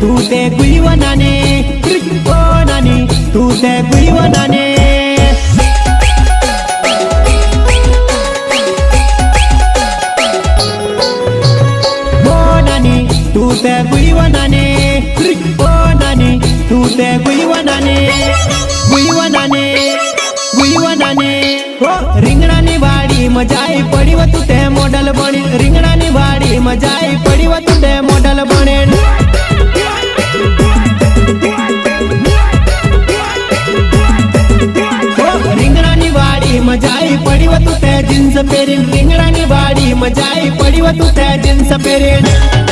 तू ते गुईवनाने ओ नानी तू ते गुईवनाने ओ नानी तू ते गुईवनाने ओ नानी तू ते गुईवनाने गुईवनाने गुईवनाने हो રીંગણાની વાડી મજાઈ પડી વ તું તે મોડલ બની રીંગણાની વાડી મજાઈ પડી વ તું તે મોડલ બને રીંગણાની વાડી મજાઈ પડી વ તું તે જીન્સ પહેરીને રીંગણાની વાડી મજાઈ પડી વ તું તે જીન્સ પહેરીને